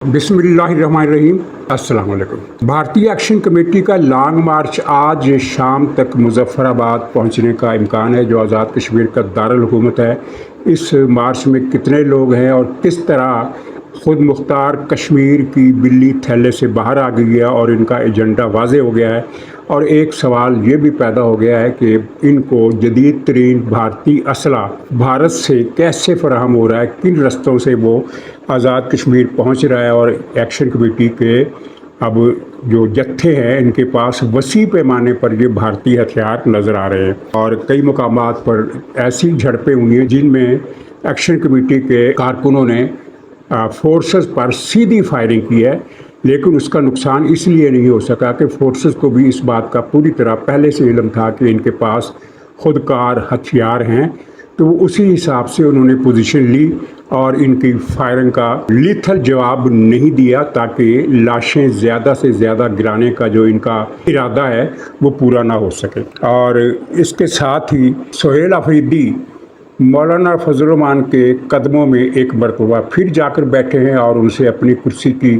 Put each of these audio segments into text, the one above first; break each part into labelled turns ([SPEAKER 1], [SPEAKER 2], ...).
[SPEAKER 1] बिस्मिल्लाहिर्रहमानिर्रहीम। अस्सलाम वालेकुम। भारतीय एक्शन कमेटी का लॉन्ग मार्च आज शाम तक मुजफ्फराबाद पहुंचने का इम्कान है, जो आज़ाद कश्मीर का दारुल हुकूमत है। इस मार्च में कितने लोग हैं और किस तरह ख़ुद मुख्तार कश्मीर की बिल्ली थैले से बाहर आ गई है और इनका एजेंडा वाज़े हो गया है। और एक सवाल ये भी पैदा हो गया है कि इनको जदीद तरीन भारतीय असला भारत से कैसे फ़राहम हो रहा है, किन रस्तों से वो आज़ाद कश्मीर पहुंच रहा है। और एक्शन कमेटी के अब जो जत्थे हैं, इनके पास वसी पैमाने पर ये भारतीय हथियार नज़र आ रहे हैं और कई मुकामात पर ऐसी झड़पें हुई हैं जिनमें एक्शन कमेटी के कारकुनों ने फोर्सेस पर सीधी फायरिंग की है। लेकिन उसका नुकसान इसलिए नहीं हो सका कि फोर्सेस को भी इस बात का पूरी तरह पहले से इल्म था कि इनके पास खुदकार हथियार हैं, तो वो उसी हिसाब से उन्होंने पोजीशन ली और इनकी फायरिंग का लीथल जवाब नहीं दिया ताकि लाशें ज़्यादा से ज़्यादा गिराने का जो इनका इरादा है वो पूरा ना हो सके। और इसके साथ ही सुहेल अफरीदी मौलाना फजल रहमान के कदमों में एक मरतबा फिर जाकर बैठे हैं और उनसे अपनी कुर्सी की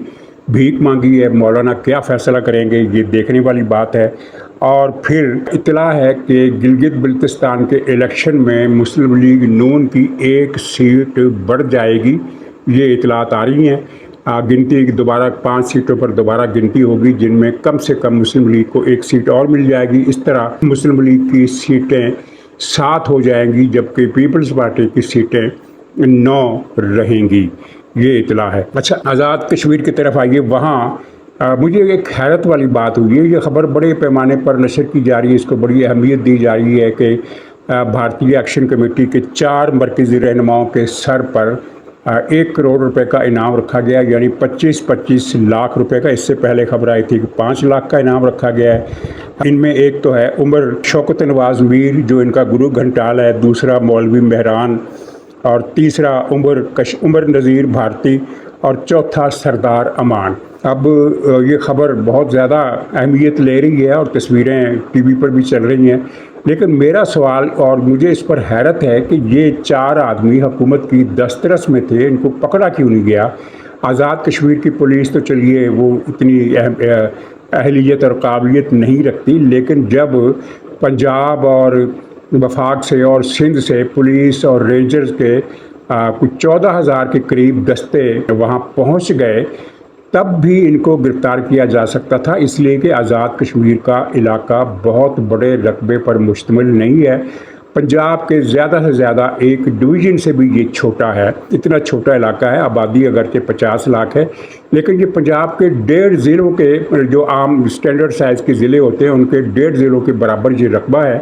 [SPEAKER 1] भीख मांगी है। मौलाना क्या फ़ैसला करेंगे, ये देखने वाली बात है। और फिर इतला है कि गिलगित बल्तिस्तान के इलेक्शन में मुस्लिम लीग नून की एक सीट बढ़ जाएगी, ये इतलात आ रही हैं। गिनती दोबारा 5 सीटों पर दोबारा गिनती होगी, जिनमें कम से कम मुस्लिम लीग को एक सीट और मिल जाएगी। इस तरह मुस्लिम लीग की सीटें 7 हो जाएंगी, जबकि पीपल्स पार्टी की सीटें 9 रहेंगी, ये इतला है। अच्छा, आज़ाद कश्मीर की तरफ आइए। वहाँ मुझे एक हैरत वाली बात हुई है। ये खबर बड़े पैमाने पर नशर की जा रही है, इसको बड़ी अहमियत दी जा रही है कि भारतीय एक्शन कमेटी के 4 मरकज़ी रहनुमाओं के सर पर 1 करोड़ रुपए का इनाम रखा गया, यानी 25-25 लाख रुपए का। इससे पहले खबर आई थी कि 5 लाख का इनाम रखा गया है। इनमें एक तो है उमर शौकत नवाज़ मीर, जो इनका गुरु घंटाल है, दूसरा मौलवी मेहरान, और तीसरा उमर नज़ीर भारती, और चौथा सरदार अमान। अब ये ख़बर बहुत ज़्यादा अहमियत ले रही है और तस्वीरें टीवी पर भी चल रही हैं। लेकिन मेरा सवाल और मुझे इस पर हैरत है कि ये 4 आदमी हुकूमत की दस्तरस में थे, इनको पकड़ा क्यों नहीं गया। आज़ाद कश्मीर की पुलिस तो चलिए वो इतनी अहलियत और काबिलियत नहीं रखती, लेकिन जब पंजाब और वफाक से और सिंध से पुलिस और रेंजर्स के कुछ 14,000 के करीब दस्ते वहाँ पहुँच गए, तब भी इनको गिरफ़्तार किया जा सकता था, इसलिए कि आज़ाद कश्मीर का इलाका बहुत बड़े रकबे पर मुश्तमिल नहीं है। पंजाब के ज़्यादा से ज़्यादा एक डिवीज़न से भी ये छोटा है, इतना छोटा इलाका है। आबादी अगरचे 50 लाख है, लेकिन ये पंजाब के 1.5 ज़िलों के, जो आम स्टैंडर्ड साइज़ के ज़िले होते हैं, उनके 1.5 ज़िलों के बराबर ये रकबा है।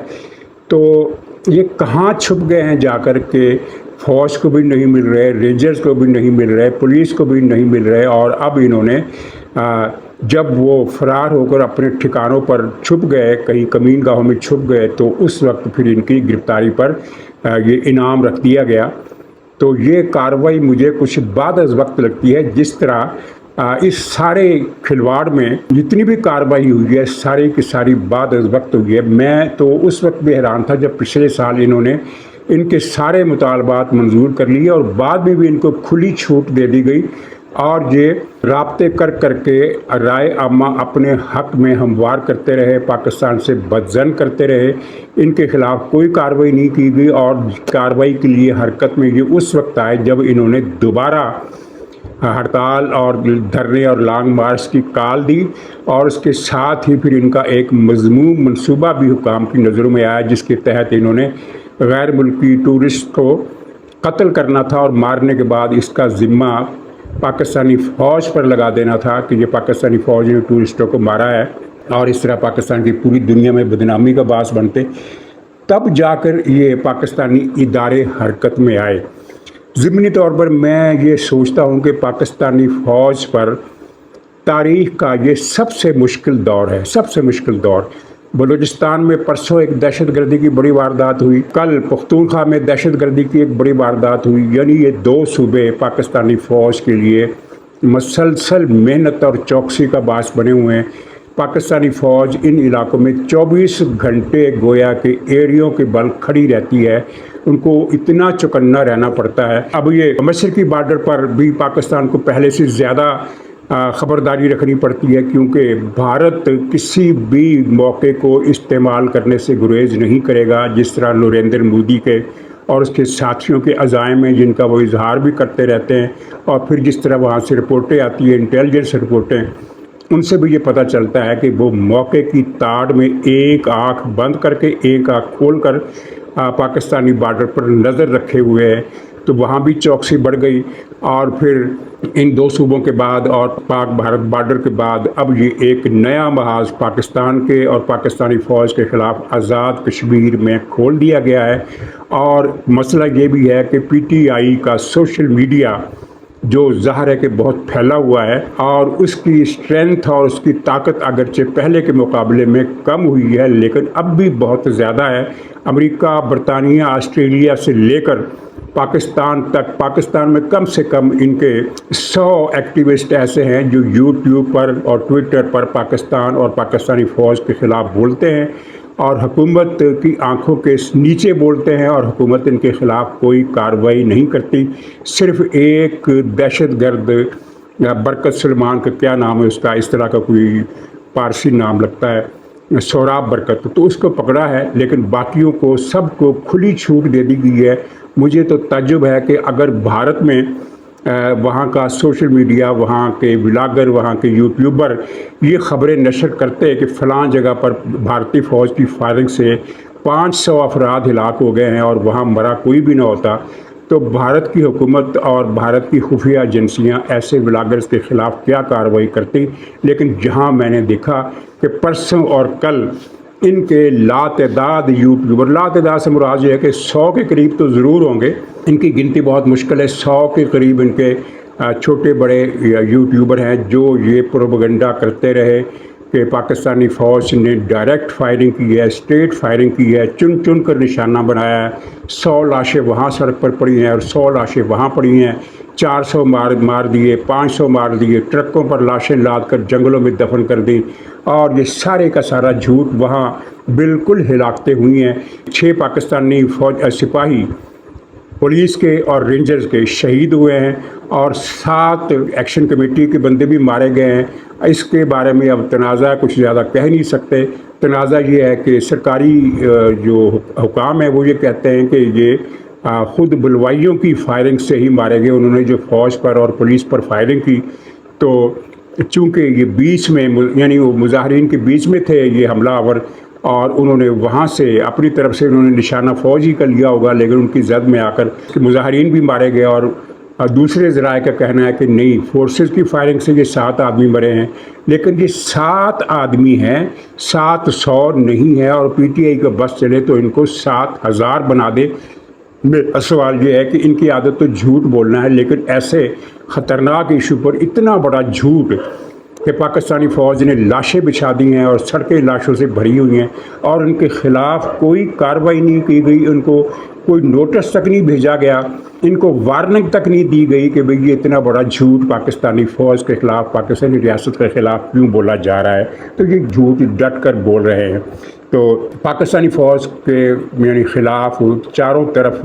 [SPEAKER 1] तो ये कहाँ छुप गए हैं जाकर के, फौज को भी नहीं मिल रहे, रेंजर्स को भी नहीं मिल रहे, पुलिस को भी नहीं मिल रहे। और अब इन्होंने जब वो फरार होकर अपने ठिकानों पर छुप गए, कहीं कमीन गाहों में छुप गए, तो उस वक्त फिर इनकी गिरफ्तारी पर ये इनाम रख दिया गया। तो ये कार्रवाई मुझे कुछ बाद अज़ वक्त लगती है। जिस तरह इस सारे खिलवाड़ में जितनी भी कार्रवाई हुई है, सारी की सारी बाद अज़ वक्त हुई है। मैं तो उस वक्त भी हैरान था जब पिछले साल इन्होंने इनके सारे मुतालबात मंजूर कर लिए और बाद में भी इनको खुली छूट दे दी गई, और ये राब्ते कर करके राय आमा अपने हक़ में हमवार करते रहे, पाकिस्तान से बदज़न करते रहे। इनके ख़िलाफ़ कोई कार्रवाई नहीं की गई, और कार्रवाई के लिए हरकत में ये उस वक्त आए जब इन्होंने दोबारा हड़ताल और धरने और लॉन्ग मार्च की कॉल दी। और उसके साथ ही फिर इनका एक मज़मूम मंसूबा भी हुकाम की नज़रों में आया, जिसके तहत इन्होंने गैर मुल्की टूरिस्ट को कत्ल करना था और मारने के बाद इसका ज़िम्मा पाकिस्तानी फ़ौज पर लगा देना था कि ये पाकिस्तानी फ़ौज ने टूरिस्टों को मारा है, और इस तरह पाकिस्तान की पूरी दुनिया में बदनामी का बास बनते। तब जाकर ये पाकिस्तानी इदारे हरकत में आए। ज़िमनी तौर पर मैं ये सोचता हूँ कि पाकिस्तानी फ़ौज पर तारीख़ का ये सबसे मुश्किल दौर है, सबसे मुश्किल दौर। बलूचिस्तान में परसों एक दहशतगर्दी की बड़ी वारदात हुई, कल पख्तूनख्वा में दहशतगर्दी की एक बड़ी वारदात हुई। यानी ये 2 सूबे पाकिस्तानी फ़ौज के लिए मसलसल मेहनत और चौकसी का बास बने हुए हैं। पाकिस्तानी फ़ौज इन इलाकों में 24 घंटे गोया के एड़ियों के बल खड़ी रहती है, उनको इतना चौकन्ना रहना पड़ता है। अब ये मशरकी बॉर्डर पर भी पाकिस्तान को पहले से ज़्यादा ख़बरदारी रखनी पड़ती है, क्योंकि भारत किसी भी मौके को इस्तेमाल करने से गुरेज नहीं करेगा। जिस तरह नरेंद्र मोदी के और उसके साथियों के अज़ाइम हैं जिनका वो इजहार भी करते रहते हैं, और फिर जिस तरह वहाँ से रिपोर्टें आती हैं, इंटेलिजेंस रिपोर्टें, उनसे भी ये पता चलता है कि वो मौके की ताड़ में एक आँख बंद करके एक आँख खोल कर पाकिस्तानी बॉर्डर पर नज़र रखे हुए हैं। तो वहाँ भी चौकसी बढ़ गई, और फिर इन दो सूबों के बाद और पाक भारत बॉर्डर के बाद अब ये एक नया महाज पाकिस्तान के और पाकिस्तानी फ़ौज के ख़िलाफ़ आज़ाद कश्मीर में खोल दिया गया है। और मसला ये भी है कि PTI का सोशल मीडिया जो ज़ाहिर है कि बहुत फैला हुआ है, और उसकी स्ट्रेंथ और उसकी ताकत अगरचे पहले के मुकाबले में कम हुई है, लेकिन अब भी बहुत ज़्यादा है। अमेरिका, बरतानिया, ऑस्ट्रेलिया से लेकर पाकिस्तान तक, पाकिस्तान में कम से कम इनके 100 एक्टिविस्ट ऐसे हैं जो यूट्यूब पर और ट्विटर पर पाकिस्तान और पाकिस्तानी फ़ौज के ख़िलाफ़ बोलते हैं, और हुकूमत की आंखों के नीचे बोलते हैं, और हुकूमत इनके ख़िलाफ़ कोई कार्रवाई नहीं करती। सिर्फ़ एक दहशतगर्द बरकत सलमान का क्या नाम है उसका, इस तरह का कोई पारसी नाम लगता है, सोहराब बरकत, तो उसको पकड़ा है, लेकिन बाकियों को सबको खुली छूट दे दी गई है। मुझे तो ताज्जुब है कि अगर भारत में वहाँ का सोशल मीडिया, वहाँ के व्लॉगर, वहाँ के यूट्यूबर ये ख़बरें नशर करते हैं कि फ़लाँ जगह पर भारतीय फ़ौज की फायरिंग से 500 अफराद हिलाक हो गए हैं और वहाँ मरा कोई भी ना होता, तो भारत की हुकूमत और भारत की खुफिया एजेंसियाँ ऐसे व्लॉगर्स के ख़िलाफ़ क्या कार्रवाई करती। लेकिन जहाँ मैंने देखा कि परसों और कल इनके लातदाद यूट्यूबर, लातदाद से मुराद ये है कि 100 के करीब तो ज़रूर होंगे, इनकी गिनती बहुत मुश्किल है, 100 के करीब इनके छोटे बड़े यूट्यूबर हैं जो ये प्रोपेगेंडा करते रहे कि पाकिस्तानी फ़ौज ने डायरेक्ट फायरिंग की है, स्ट्रेट फायरिंग की है, चुन चुन कर निशाना बनाया है, 100 लाशें वहाँ सड़क पर पड़ी हैं और 100 लाशें वहाँ पड़ी हैं, 400 मार दिए, 500 मार दिए, ट्रकों पर लाशें लाद कर जंगलों में दफन कर दी, और ये सारे का सारा झूठ वहाँ बिल्कुल हिलाकते हुई हैं। 6 पाकिस्तानी सिपाही पुलिस के और रेंजर्स के शहीद हुए हैं, और 7 एक्शन कमेटी के बंदे भी मारे गए हैं। इसके बारे में अब तनाज़ा कुछ ज़्यादा कह नहीं सकते। तनाज़ा ये है कि सरकारी जो हुकाम है वो ये कहते हैं कि ये ख़ुद बलवाइयों की फायरिंग से ही मारे गए। उन्होंने जो फ़ौज पर और पुलिस पर फायरिंग की, तो चूँकि ये बीच में, यानी वो मुजाहरीन के बीच में थे ये हमलावर, और उन्होंने वहाँ से अपनी तरफ से उन्होंने निशाना फ़ौज ही का लिया होगा, लेकिन उनकी जद में आकर मुजाहरीन भी मारे गए। और दूसरे ज़राए का कहना है कि नहीं, फोर्सेस की फायरिंग से ये 7 आदमी मरे हैं, लेकिन ये 7 आदमी हैं, 700 नहीं है। और PTI का बस चले तो इनको 7000 बना दे। मेरा सवाल ये है कि इनकी आदत तो झूठ बोलना है, लेकिन ऐसे ख़तरनाक इशू पर इतना बड़ा झूठ कि पाकिस्तानी फ़ौज ने लाशें बिछा दी हैं और सड़कें लाशों से भरी हुई हैं, और उनके ख़िलाफ़ कोई कार्रवाई नहीं की गई, उनको कोई नोटिस तक नहीं भेजा गया, इनको वार्निंग तक नहीं दी गई कि भाई ये इतना बड़ा झूठ पाकिस्तानी फ़ौज के ख़िलाफ़, पाकिस्तानी रियासत के ख़िलाफ़ क्यों बोला जा रहा है। तो ये झूठ डट कर बोल रहे हैं। तो पाकिस्तानी फ़ौज के यानी ख़िलाफ़ चारों तरफ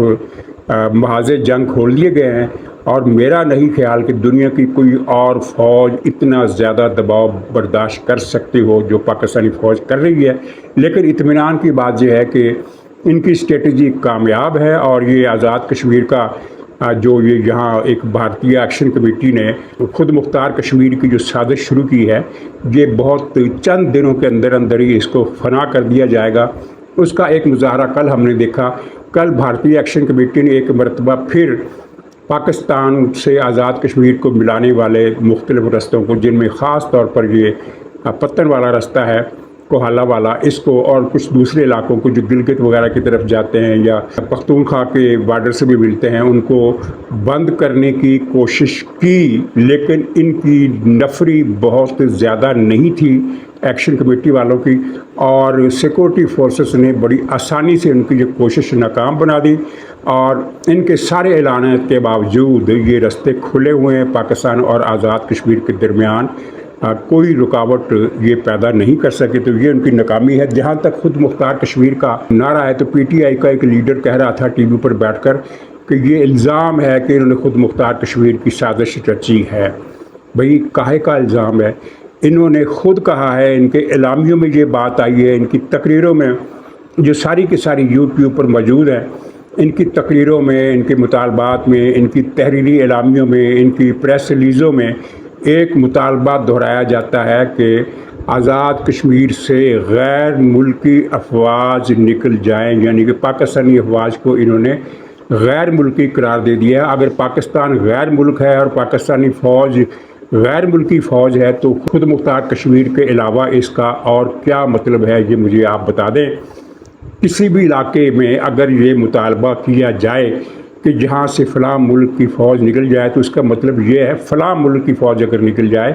[SPEAKER 1] महाज़े जंग खोल दिए गए हैं, और मेरा नहीं ख्याल कि दुनिया की कोई और फ़ौज इतना ज़्यादा दबाव बर्दाश्त कर सकती हो जो पाकिस्तानी फ़ौज कर रही है। लेकिन इत्मीनान की बात यह है कि इनकी स्ट्रेटजी कामयाब है, और ये आज़ाद कश्मीर का जो ये यहाँ एक भारतीय एक्शन कमेटी ने खुद मुख्तार कश्मीर की जो साजिश शुरू की है, ये बहुत चंद दिनों के अंदर अंदर ही इसको फना कर दिया जाएगा। उसका एक मुजाहरा कल हमने देखा। कल भारतीय एक्शन कमेटी ने एक मरतबा फिर पाकिस्तान से आज़ाद कश्मीर को मिलाने वाले मुख्तलिफ रस्तों को, जिनमें ख़ास तौर पर ये पत्तन वाला रास्ता है, कोहाला वाला, इसको और कुछ दूसरे इलाकों को जो गिलगित वगैरह की तरफ जाते हैं या पख्तूनख्वा के बॉर्डर से भी मिलते हैं, उनको बंद करने की कोशिश की, लेकिन इनकी नफरी बहुत ज़्यादा नहीं थी एक्शन कमेटी वालों की, और सिक्योरिटी फोर्सेस ने बड़ी आसानी से उनकी ये कोशिश नाकाम बना दी। और इनके सारे ऐलान के बावजूद ये रास्ते खुले हुए हैं पाकिस्तान और आज़ाद कश्मीर के दरमियान। कोई रुकावट ये पैदा नहीं कर सके, तो ये उनकी नाकामी है। जहाँ तक खुद मुख्तार कश्मीर का नारा है, तो PTI का एक लीडर कह रहा था टीवी पर बैठकर कि ये इल्ज़ाम है कि इन्होंने खुद मुख्तार कश्मीर की साजिश रची है। भाई काहे का इल्ज़ाम है? इन्होंने खुद कहा है, इनके एलामियों में ये बात आई है, इनकी तकरीरों में जो सारी की सारी यूट्यूब पर मौजूद है, इनकी तकरीरों में, इनके मुतालबात में, इनकी तहरीरी एलामियों में, इनकी प्रेस रिलीज़ों में एक मुतालबा दोहराया जाता है कि आज़ाद कश्मीर से गैर मुल्की अफवाज निकल जाएं, यानी कि पाकिस्तानी अफवाज को इन्होंने गैर मुल्की करार दे दिया है। अगर पाकिस्तान गैर मुल्क है और पाकिस्तानी फ़ौज गैर मुल्की फ़ौज है, तो खुद मुख्तार कश्मीर के अलावा इसका और क्या मतलब है, ये मुझे आप बता दें। किसी भी इलाके में अगर ये मुतालबा किया जाए कि जहाँ से फ़लाँ मुल्क की फ़ौज निकल जाए, तो इसका मतलब ये है, फ़लाँ मुल्क की फ़ौज अगर निकल जाए,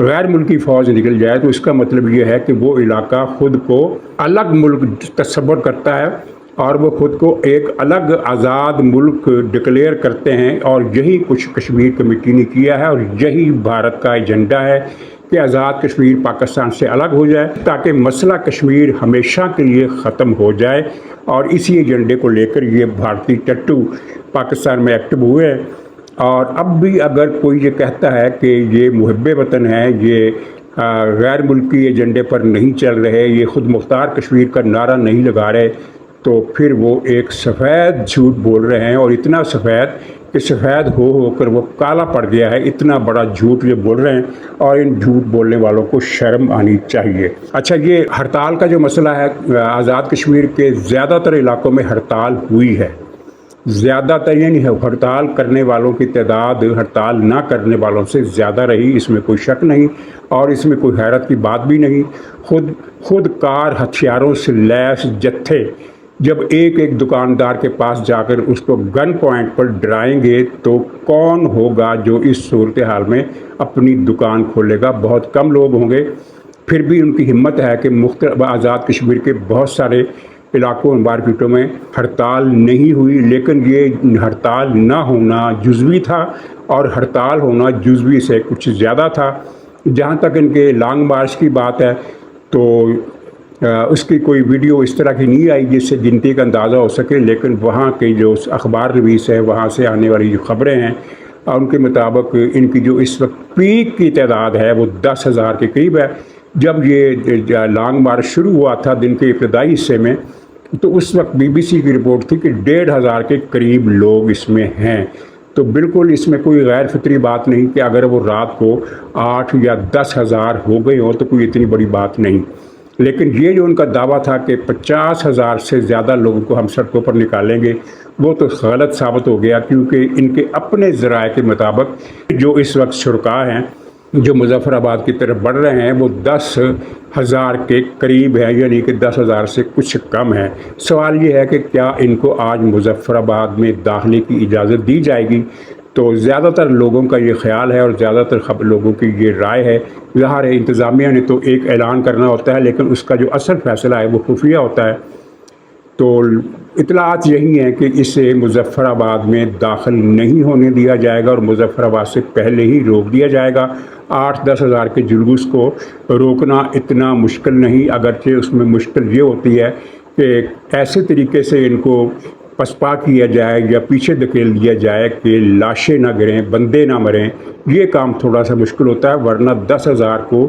[SPEAKER 1] गैर मुल्की फ़ौज निकल जाए, तो इसका मतलब ये है कि वो इलाका ख़ुद को अलग मुल्क तस्वर करता है और वो ख़ुद को एक अलग आज़ाद मुल्क डिक्लेयर करते हैं। और यही कुछ कश्मीर कमेटी ने किया है और यही भारत का एजेंडा है कि आज़ाद कश्मीर पाकिस्तान से अलग हो जाए, ताकि मसला कश्मीर हमेशा के लिए ख़त्म हो जाए। और इसी एजेंडे को लेकर ये भारतीय टट्टू पाकिस्तान में एक्टिव हुए हैं। और अब भी अगर कोई ये कहता है कि ये मुहब्बे वतन है, ये गैर मुल्की एजेंडे पर नहीं चल रहे, ये ख़ुद मुख्तार कश्मीर का नारा नहीं लगा रहे, तो फिर वो एक सफ़ेद झूठ बोल रहे हैं। और इतना सफ़ेद कि सफ़ेद होकर वो काला पड़ गया है, इतना बड़ा झूठ ये बोल रहे हैं। और इन झूठ बोलने वालों को शर्म आनी चाहिए। अच्छा, ये हड़ताल का जो मसला है, आज़ाद कश्मीर के ज़्यादातर इलाकों में हड़ताल हुई है। ज़्यादातर ये नहीं है, हड़ताल करने वालों की तादाद हड़ताल ना करने वालों से ज़्यादा रही, इसमें कोई शक नहीं और इसमें कोई हैरत की बात भी नहीं। खुद कार हथियारों से लैस जत्थे जब एक एक दुकानदार के पास जाकर उसको गन पॉइंट पर डराएंगे, तो कौन होगा जो इस सूरत हाल में अपनी दुकान खोलेगा? बहुत कम लोग होंगे। फिर भी उनकी हिम्मत है कि आज़ाद कश्मीर के बहुत सारे इलाकों मार्केटों में हड़ताल नहीं हुई। लेकिन ये हड़ताल ना होना जुज़वी था और हड़ताल होना जुज़वी से कुछ ज़्यादा था। जहाँ तक इनके लॉन्ग मार्च की बात है, तो उसकी कोई वीडियो इस तरह की नहीं आई जिससे गिनती का अंदाज़ा हो सके। लेकिन वहाँ के जो अखबार नवीस है, वहाँ से आने वाली जो ख़बरें हैं, उनके मुताबिक इनकी जो इस वक्त पीक की तादाद है वो 10,000 के करीब है। जब ये लॉन्ग मार्च शुरू हुआ था दिन के इब्तदाई हिस्से में, तो उस वक्त BBC की रिपोर्ट थी कि 1,500 के करीब लोग इसमें हैं। तो बिल्कुल इसमें कोई गैर फितरी बात नहीं कि अगर वो रात को 8 या 10,000 हो गए हों तो कोई इतनी बड़ी बात नहीं। लेकिन ये जो उनका दावा था कि 50,000 से ज़्यादा लोगों को हम सड़कों पर निकालेंगे, वो तो गलत साबित हो गया, क्योंकि इनके अपने ज़राए के मुताबिक जो इस वक्त शुरका हैं जो मुजफ्फराबाद की तरफ बढ़ रहे हैं, वो 10,000 के करीब है, यानी कि 10,000 से कुछ कम है। सवाल ये है कि क्या इनको आज मुजफ्फराबाद में दाखिले की इजाज़त दी जाएगी? तो ज़्यादातर लोगों का ये ख्याल है और ज़्यादातर लोगों की ये राय है। ज़ाहिर है इंतज़ामिया ने तो एक ऐलान करना होता है, लेकिन उसका जो असल फ़ैसला है वो खुफिया होता है। तो इतलात यही हैं कि इसे मुजफ्फराबाद में दाखिल नहीं होने दिया जाएगा और मुजफ्फराबाद से पहले ही रोक दिया जाएगा। 8-10 हज़ार के जुलूस को रोकना इतना मुश्किल नहीं, अगरचे उसमें मुश्किल ये होती है कि ऐसे तरीके से इनको पसपा किया जाए या पीछे धकेल दिया जाए कि लाशें ना गिरें, बंदे ना मरें। ये काम थोड़ा सा मुश्किल होता है, वरना 10,000 को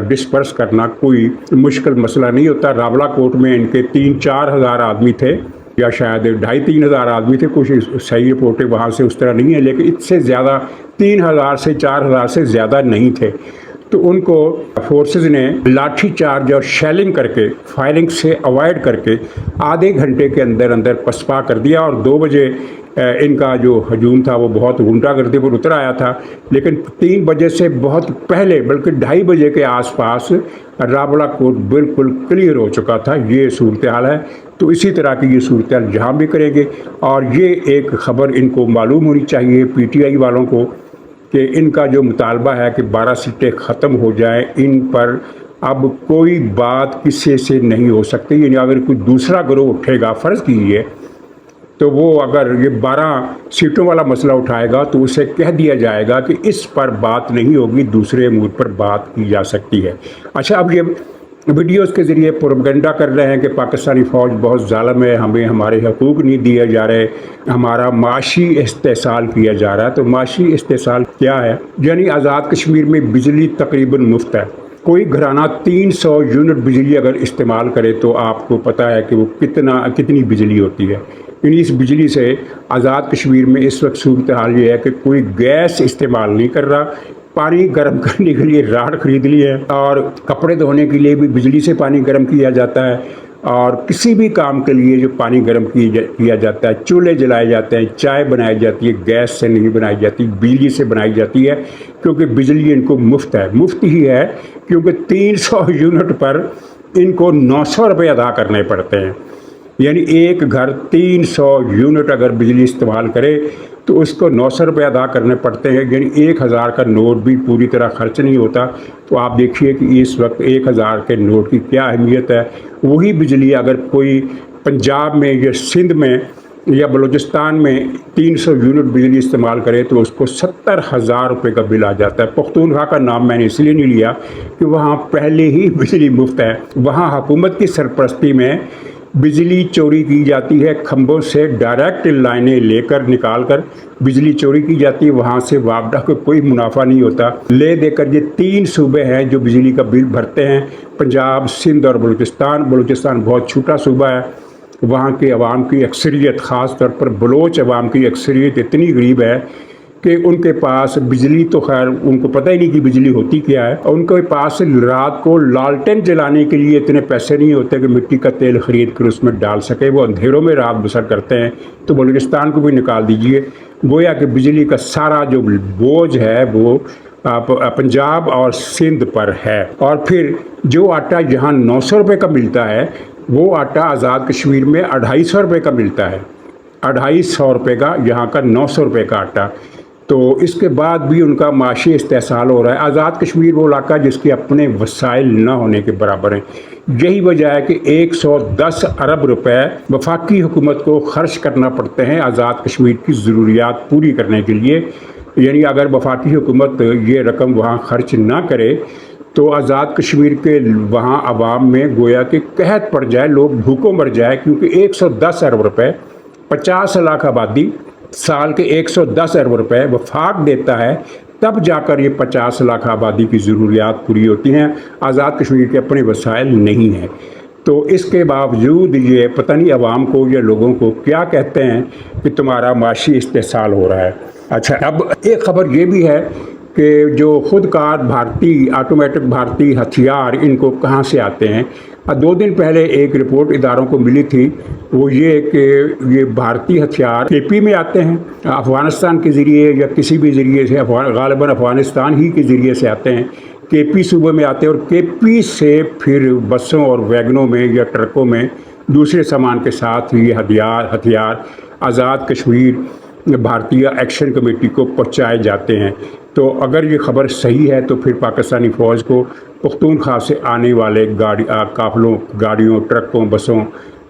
[SPEAKER 1] डिस्पर्स करना कोई मुश्किल मसला नहीं होता। रावला कोट में इनके 3-4 हज़ार आदमी थे या शायद 2,500-3 हज़ार आदमी थे, कुछ सही रिपोर्टें वहाँ से उस तरह नहीं है, लेकिन इससे ज़्यादा 3,000 से 4,000 से ज़्यादा नहीं थे। तो उनको फोर्सेस ने लाठी चार्ज और शेलिंग करके, फायरिंग से अवॉइड करके आधे घंटे के अंदर अंदर पसपा कर दिया। और 2 बजे इनका जो हजूम था वो बहुत गुंडागर्दी पर उतर आया था, लेकिन 3 बजे से बहुत पहले, बल्कि 2:30 बजे के आसपास रावला कोट बिल्कुल क्लियर हो चुका था। ये सूरत हाल है। तो इसी तरह की ये सूरत हाल जहाँ भी करेंगे। और ये एक ख़बर इनको मालूम होनी चाहिए PTI वालों को कि इनका जो मुतालबा है कि 12 सीटें ख़त्म हो जाएं, इन पर अब कोई बात किसी से नहीं हो सकती। यानी अगर कोई दूसरा गिरोह उठेगा, फ़र्ज़ कीजिए, تو وہ اگر یہ 12 سیٹوں والا مسئلہ اٹھائے گا تو اسے کہہ دیا جائے گا کہ اس پر بات نہیں ہوگی، دوسرے امور پر بات کی جا سکتی ہے۔ اچھا، اب یہ ویڈیوز کے ذریعے پروپیگنڈا کر رہے ہیں کہ پاکستانی فوج بہت ظالم ہے، ہمیں ہمارے حقوق نہیں دیے جا رہے، ہمارا معاشی استحصال کیا جا رہا ہے۔ تو معاشی استحصال کیا ہے؟ یعنی آزاد کشمیر میں بجلی تقریباً مفت ہے۔ کوئی گھرانہ 300 یونٹ بجلی اگر استعمال کرے تو آپ کو پتہ ہے کہ وہ کتنی بجلی ہوتی ہے۔ یعنی اس بجلی سے آزاد کشمیر میں اس وقت صورتحال یہ ہے کہ کوئی گیس استعمال نہیں کر رہا، پانی گرم کرنے کے لیے راڑ خرید لی ہے، اور کپڑے دھونے کے لیے بھی بجلی سے پانی گرم کیا جاتا ہے، اور کسی بھی کام کے لیے جو پانی گرم کیا جاتا ہے، چولہے جلائے جاتے ہیں، چائے بنائی جاتی ہے، گیس سے نہیں بنائی جاتی، بجلی سے بنائی جاتی ہے، کیونکہ بجلی ان کو مفت ہے۔ مفت ہی ہے کیونکہ 300 یونٹ پر ان کو 900 روپے ادا کرنے پڑتے ہیں۔ یعنی ایک گھر 300 یونٹ اگر بجلی استعمال کرے تو اس کو 900 روپے ادا کرنے پڑتے ہیں، یعنی 1000 کا نوٹ بھی پوری طرح خرچ نہیں ہوتا۔ تو آپ دیکھیے کہ اس وقت 1000 کے نوٹ کی کیا اہمیت ہے۔ وہی بجلی اگر کوئی پنجاب میں یا سندھ میں یا بلوچستان میں 300 یونٹ بجلی استعمال کرے تو اس کو 70,000 روپے کا بل آ جاتا ہے۔ پختونخوا کا نام میں نے اس لیے نہیں لیا کہ وہاں پہلے ہی بجلی مفت ہے۔ وہاں حکومت کی سرپرستی میں بجلی چوری کی جاتی ہے، کھمبوں سے ڈائریکٹ لائنیں لے کر نکال کر بجلی چوری کی جاتی ہے، وہاں سے وابڈا کو کوئی منافع نہیں ہوتا۔ لے دے کر یہ 3 صوبے ہیں جو بجلی کا بل بھرتے ہیں، پنجاب، سندھ اور بلوچستان۔ بلوچستان بہت چھوٹا صوبہ ہے، وہاں کی عوام کی اکثریت، خاص طور پر بلوچ عوام کی اکثریت اتنی غریب ہے کہ ان کے پاس بجلی تو خیر ان کو پتہ ہی نہیں کہ بجلی ہوتی کیا ہے، اور ان کے پاس رات کو لالٹین جلانے کے لیے اتنے پیسے نہیں ہوتے کہ مٹی کا تیل خرید کر اس میں ڈال سکے، وہ اندھیروں میں رات بسر کرتے ہیں۔ تو بلوچستان کو بھی نکال دیجئے، گویا کہ بجلی کا سارا جو بوجھ ہے وہ پنجاب اور سندھ پر ہے۔ اور پھر جو آٹا یہاں 900 روپے کا ملتا ہے وہ آٹا آزاد کشمیر میں 250 روپے کا ملتا ہے، 250 روپے کا، یہاں کا 900 روپے کا آٹا۔ تو اس کے بعد بھی ان کا معاشی استحصال ہو رہا ہے۔ آزاد کشمیر وہ علاقہ جس کے اپنے وسائل نہ ہونے کے برابر ہیں۔ یہی وجہ ہے کہ 110 ارب روپے وفاقی حکومت کو خرچ کرنا پڑتے ہیں آزاد کشمیر کی ضروریات پوری کرنے کے لیے۔ یعنی اگر وفاقی حکومت یہ رقم وہاں خرچ نہ کرے تو آزاد کشمیر کے وہاں عوام میں گویا کہ قحط پڑ جائے، لوگ بھوکوں مر جائے، کیونکہ 110 ارب روپے، 50 لاکھ آبادی، سال کے 110 ارب روپے وفاق دیتا ہے، تب جا کر یہ 50 لاکھ آبادی کی ضروریات پوری ہوتی ہیں۔ آزاد کشمیر کے اپنے وسائل نہیں ہیں، تو اس کے باوجود یہ پتہ نہیں عوام کو یا لوگوں کو کیا کہتے ہیں کہ تمہارا معاشی استحصال ہو رہا ہے۔ اچھا، اب ایک خبر یہ بھی ہے کہ جو خود کار بھارتی آٹومیٹک بھارتی ہتھیار ان کو کہاں سے آتے ہیں۔ 2 دن پہلے ایک رپورٹ اداروں کو ملی تھی، وہ یہ کہ یہ بھارتی ہتھیار کے پی میں آتے ہیں، افغانستان کے ذریعے یا کسی بھی ذریعے سے، غالباً افغانستان ہی کے ذریعے سے آتے ہیں، کے پی صوبے میں آتے ہیں، اور کے پی سے پھر بسوں اور ویگنوں میں یا ٹرکوں میں دوسرے سامان کے ساتھ یہ ہتھیار آزاد کشمیر بھارتیہ ایکشن کمیٹی کو پہنچائے جاتے ہیں۔ تو اگر یہ خبر صحیح ہے تو پھر پاکستانی فوج کو پختونخوا سے آنے والے قافلوں، گاڑیوں، ٹرکوں، بسوں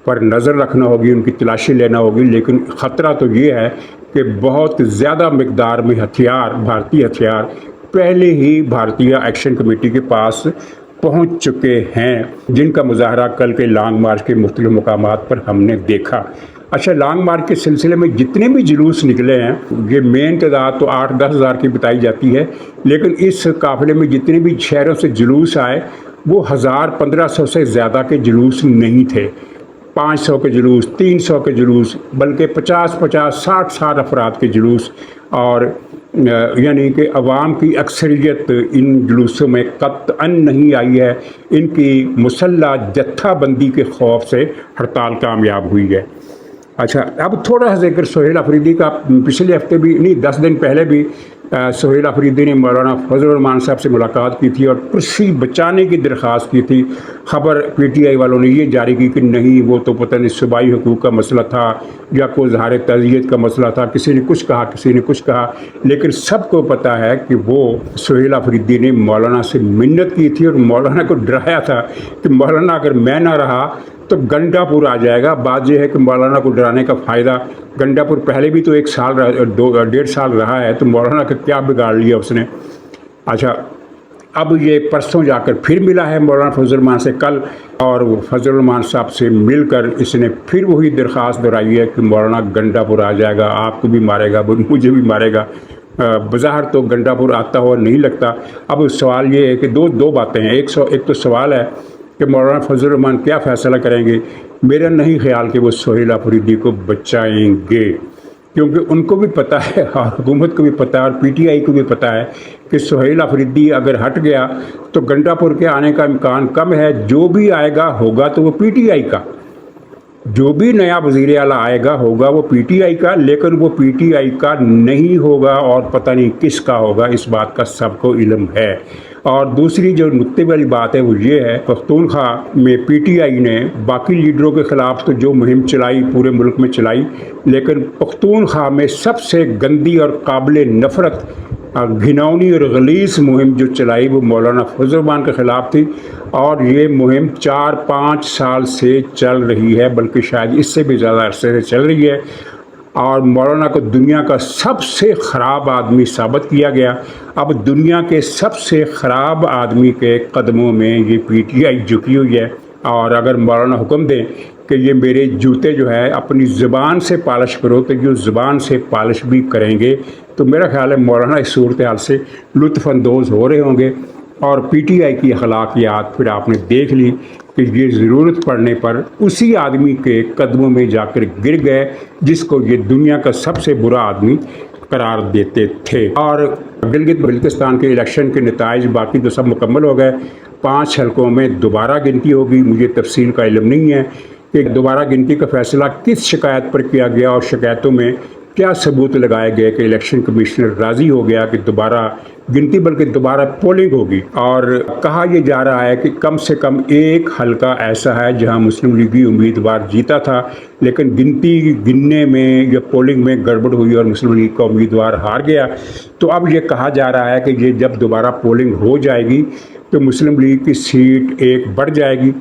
[SPEAKER 1] پر نظر رکھنا ہوگی، ان کی تلاشی لینا ہوگی۔ لیکن خطرہ تو یہ ہے کہ بہت زیادہ مقدار میں بھارتی ہتھیار پہلے ہی بھارتیہ ایکشن کمیٹی کے پاس پہنچ چکے ہیں، جن کا مظاہرہ کل کے لانگ مارچ کے مختلف مقامات پر ہم نے دیکھا۔ اچھا، لانگ مارچ کے سلسلے میں جتنے بھی جلوس نکلے ہیں، یہ مین تعداد تو 8-10 ہزار کی بتائی جاتی ہے، لیکن اس قافلے میں جتنے بھی شہروں سے جلوس آئے وہ 1000-1500 سے زیادہ کے جلوس نہیں تھے۔ 500 کے جلوس، 300 کے جلوس، بلکہ 50-50، 60-60 افراد کے جلوس، اور یعنی کہ عوام کی اکثریت ان جلوسوں میں قطعاً نہیں آئی ہے۔ ان کی مسلح جتھہ بندی کے خوف سے ہڑتال کامیاب ہوئی ہے۔ اچھا، اب تھوڑا سا ذکر سہیل افریدی کا۔ پچھلے ہفتے بھی نہیں، 10 دن پہلے بھی سہیل افریدی نے مولانا فضل الرحمان صاحب سے ملاقات کی تھی اور کرسی بچانے کی درخواست کی تھی۔ خبر پی ٹی آئی والوں نے یہ جاری کی کہ نہیں، وہ تو پتہ نہیں صوبائی حقوق کا مسئلہ تھا یا کوئی اظہار تعزیت کا مسئلہ تھا، کسی نے کچھ کہا، کسی نے کچھ کہا، لیکن سب کو پتہ ہے کہ وہ سہیل افریدی نے مولانا سے منت کی تھی اور مولانا کو ڈرایا تھا کہ مولانا اگر میں نہ رہا تو گنڈا پور آ جائے گا۔ بات یہ ہے کہ مولانا کو ڈرانے کا فائدہ، گنڈا پور پہلے بھی تو 1.5 سال رہا ہے، تو مولانا کا کیا بگاڑ لیا اس نے۔ اچھا، اب یہ پرسوں جا کر پھر ملا ہے مولانا فضل الرحمان سے کل، اور فضل الرحمان صاحب سے مل کر اس نے پھر وہی درخواست دہرائی ہے کہ مولانا گنڈا پور آ جائے گا، آپ کو بھی مارے گا، مجھے بھی مارے گا۔ بظاہر تو گنڈا پور آتا ہوا نہیں لگتا۔ اب سوال یہ ہے کہ دو باتیں ہیں۔ ایک تو سوال ہے کہ مولانا فضل الرحمان کیا فیصلہ کریں گے۔ میرا نہیں خیال کہ وہ سہیل آفریدی کو بچائیں گے، کیونکہ ان کو بھی پتہ ہے اور حکومت کو بھی پتہ ہے اور پی ٹی آئی کو بھی پتہ ہے کہ سہیل آفریدی اگر ہٹ گیا تو گنڈا پور کے آنے کا امکان کم ہے۔ جو بھی آئے گا ہوگا تو وہ پی ٹی آئی کا، جو بھی نیا وزیر اعلیٰ آئے گا ہوگا وہ پی ٹی آئی کا، لیکن وہ پی ٹی آئی کا نہیں ہوگا اور پتہ نہیں کس کا ہوگا، اس بات کا سب کو علم ہے۔ اور دوسری جو نکتے والی بات ہے وہ یہ ہے، پختونخوا میں پی ٹی آئی نے باقی لیڈروں کے خلاف تو جو مہم چلائی پورے ملک میں چلائی، لیکن پختونخوا میں سب سے گندی اور قابل نفرت، گھناؤنی اور غلیظ مہم جو چلائی وہ مولانا فضل الرحمان کے خلاف تھی، اور یہ مہم 4-5 سال سے چل رہی ہے، بلکہ شاید اس سے بھی زیادہ عرصے سے چل رہی ہے، اور مولانا کو دنیا کا سب سے خراب آدمی ثابت کیا گیا۔ اب دنیا کے سب سے خراب آدمی کے قدموں میں یہ پی ٹی آئی جھکی ہوئی ہے، اور اگر مولانا حکم دیں کہ یہ میرے جوتے جو ہے اپنی زبان سے پالش کرو تو یہ زبان سے پالش بھی کریں گے، تو میرا خیال ہے مولانا اس صورتحال سے لطف اندوز ہو رہے ہوں گے۔ اور پی ٹی آئی کی اخلاقیات پھر آپ نے دیکھ لی کہ یہ ضرورت پڑنے پر اسی آدمی کے قدموں میں جا کر گر گئے جس کو یہ دنیا کا سب سے برا آدمی قرار دیتے تھے۔ اور گلگت بلتستان کے الیکشن کے نتائج باقی تو سب مکمل ہو گئے، 5 حلقوں میں دوبارہ گنتی ہوگی۔ مجھے تفصیل کا علم نہیں ہے کہ دوبارہ گنتی کا فیصلہ کس شکایت پر کیا گیا اور شکایتوں میں کیا ثبوت لگائے گئے کہ الیکشن کمشنر راضی ہو گیا کہ دوبارہ گنتی بلکہ دوبارہ پولنگ ہوگی۔ اور کہا یہ جا رہا ہے کہ کم سے کم ایک حلقہ ایسا ہے جہاں مسلم لیگی امیدوار جیتا تھا، لیکن گننے میں یا پولنگ میں گڑبڑ ہوئی اور مسلم لیگ کا امیدوار ہار گیا۔ تو اب یہ کہا جا رہا ہے کہ یہ جب دوبارہ پولنگ ہو جائے گی تو مسلم لیگ کی سیٹ ایک بڑھ جائے گی۔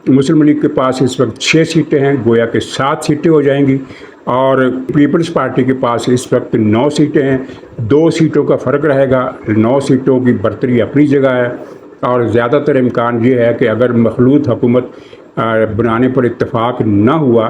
[SPEAKER 1] مسلم لیگ کے پاس اس وقت 6 سیٹیں ہیں، گویا کہ 7 سیٹیں ہو جائیں گی، اور پیپلز پارٹی کے پاس اس وقت 9 سیٹیں ہیں۔ 2 سیٹوں کا فرق رہے گا، 9 سیٹوں کی برتری اپنی جگہ ہے، اور زیادہ تر امکان یہ ہے کہ اگر مخلوط حکومت بنانے پر اتفاق نہ ہوا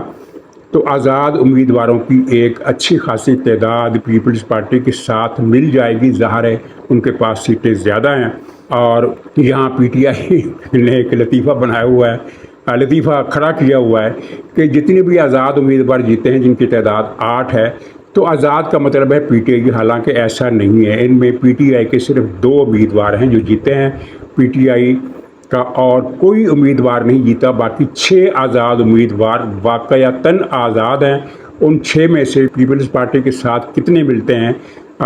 [SPEAKER 1] تو آزاد امیدواروں کی ایک اچھی خاصی تعداد پیپلز پارٹی کے ساتھ مل جائے گی۔ ظاہر ہے ان کے پاس سیٹیں زیادہ ہیں، اور یہاں پی ٹی آئی نے ایک لطیفہ بنایا ہوا ہے، لطیفہ کھڑا کیا ہوا ہے کہ جتنے بھی آزاد امیدوار جیتے ہیں جن کی تعداد 8 ہے، تو آزاد کا مطلب ہے پی ٹی آئی، حالانکہ ایسا نہیں ہے۔ ان میں پی ٹی آئی کے صرف 2 امیدوار ہیں جو جیتے ہیں، پی ٹی آئی کا اور کوئی امیدوار نہیں جیتا، باقی 6 آزاد امیدوار واقعتاً آزاد ہیں۔ ان 6 میں سے پیپلز پارٹی کے ساتھ کتنے ملتے ہیں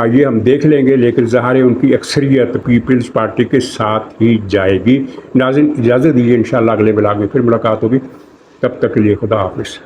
[SPEAKER 1] یہ ہم دیکھ لیں گے، لیکن ظاہر ہے ان کی اکثریت پیپلز پارٹی کے ساتھ ہی جائے گی۔ ناظرین اجازت دیجیے، انشاءاللہ اگلے بلاگ میں پھر ملاقات ہوگی، تب تک کے لیے خدا حافظ۔